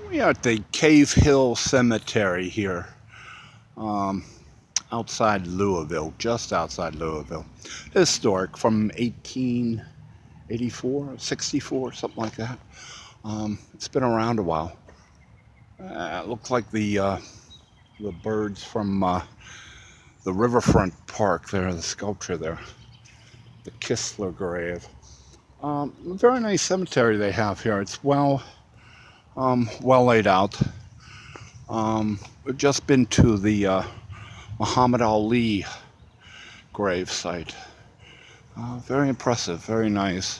We are at the Cave Hill Cemetery here, um, outside Louisville, just outside Louisville. Historic from 1884, 64, something like that. It's been around a while. It looks like the birds from the Riverfront Park there, the sculpture there, the Kistler grave. A very nice cemetery they have here. It's well laid out. We've just been to the Muhammad Ali grave site. Very impressive, very nice.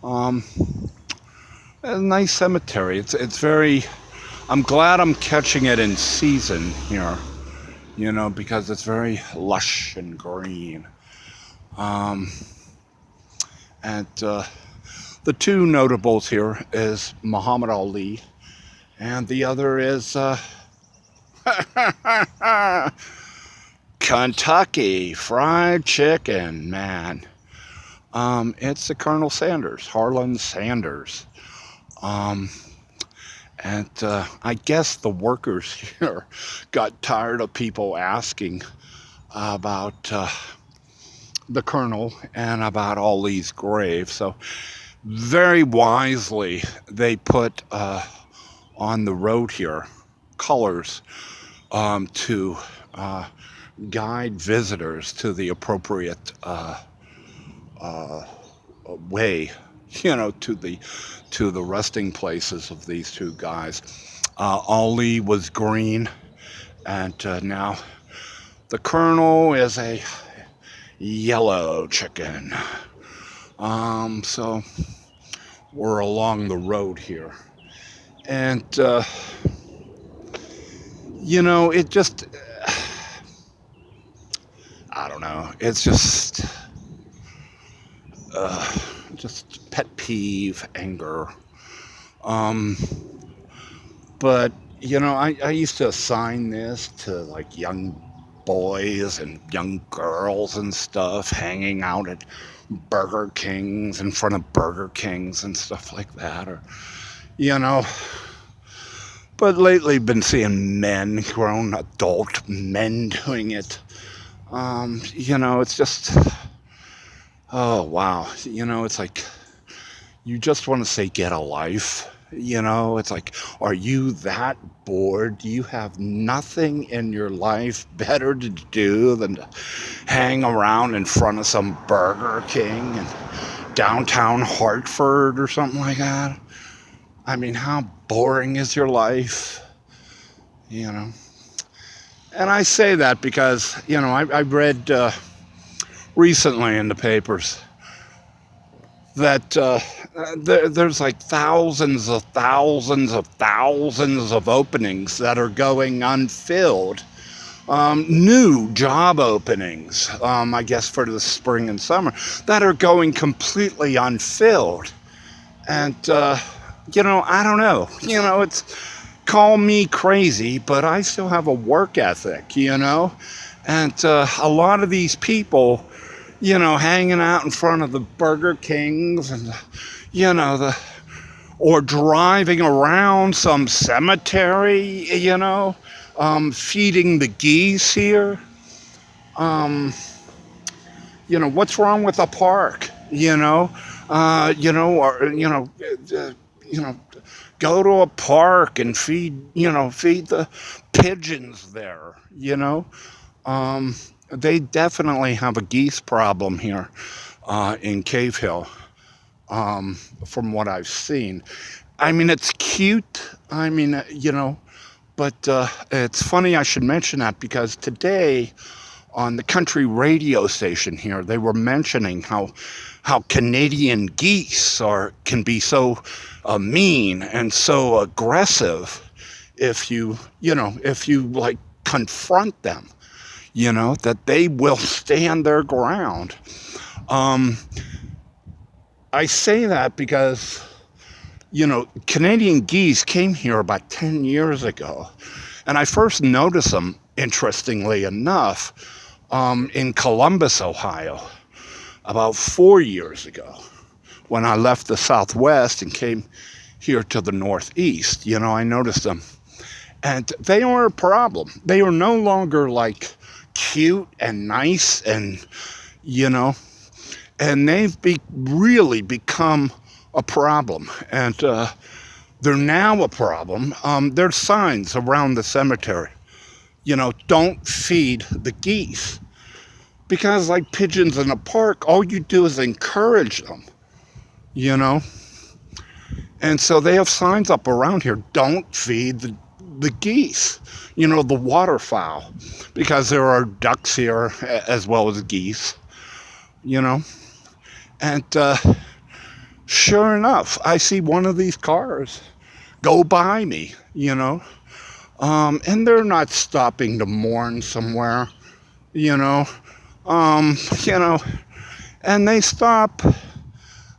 Um, a nice cemetery. It's very. I'm glad I'm catching it in season here, because it's very lush and green. Um, and the two notables here is Muhammad Ali, and the other is Kentucky Fried Chicken, man. It's the Colonel Sanders, Harlan Sanders. Um, and I guess the workers here got tired of people asking about the Colonel and about Ali's grave. So very wisely, they put on the road here colors to guide visitors to the appropriate way, to the resting places of these two guys. Ali was green, and now the Colonel is a yellow chicken. So we're along the road here, and it just, I don't know, it's just pet peeve, anger. But I used to assign this to like young boys and young girls and stuff hanging out at Burger Kings, in front of Burger Kings and stuff like that, or but lately been seeing men, grown adult men doing it. It's just, oh wow, it's like you just want to say get a life. It's like, are you that bored? Do you have nothing in your life better to do than to hang around in front of some Burger King in downtown Hartford or something like that? I mean, how boring is your life? And I say that because, I read recently in the papers that there's like thousands of openings that are going unfilled. New job openings, I guess for the spring and summer, that are going completely unfilled. And, I don't know. It's, call me crazy, but I still have a work ethic, And a lot of these people, hanging out in front of the Burger Kings and, or driving around some cemetery, feeding the geese here. What's wrong with a park, go to a park and feed the pigeons there, They definitely have a geese problem here in Cave Hill, from what I've seen. I mean, it's cute. I mean, but it's funny I should mention that because today on the country radio station here, they were mentioning how Canadian geese can be so mean and so aggressive if you like confront them. That they will stand their ground. I say that because, Canadian geese came here about 10 years ago. And I first noticed them, interestingly enough, in Columbus, Ohio, about 4 years ago, when I left the Southwest and came here to the northeast. I noticed them. And they are a problem. They are no longer like cute and nice you know, and they've really become a problem. And they're now a problem. There's signs around the cemetery, don't feed the geese. Because like pigeons in a park, all you do is encourage them, you know? And so they have signs up around here, don't feed the geese, the waterfowl, because there are ducks here as well as geese, And sure enough, I see one of these cars go by me, and they're not stopping to mourn somewhere, you know, um, you know, and they stop,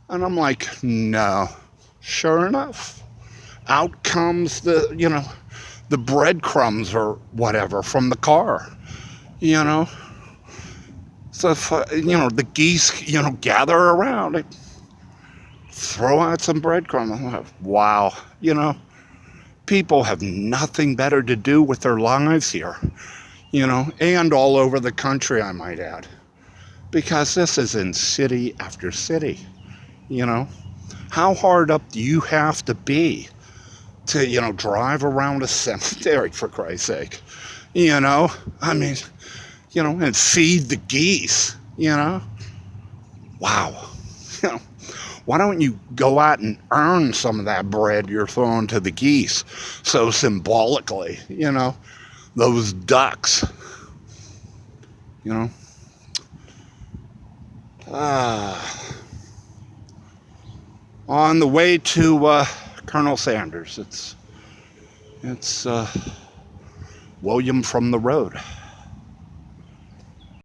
and I'm like, no. Sure enough, out comes the breadcrumbs or whatever from the car, you know. So, the geese, gather around, they throw out some breadcrumbs. I'm like, wow, people have nothing better to do with their lives here, and all over the country, I might add, because this is in city after city, How hard up do you have to be to, drive around a cemetery, for Christ's sake? I mean, and feed the geese, Wow. Why don't you go out and earn some of that bread you're throwing to the geese so symbolically, those ducks, On the way to Colonel Sanders, it's William from the road.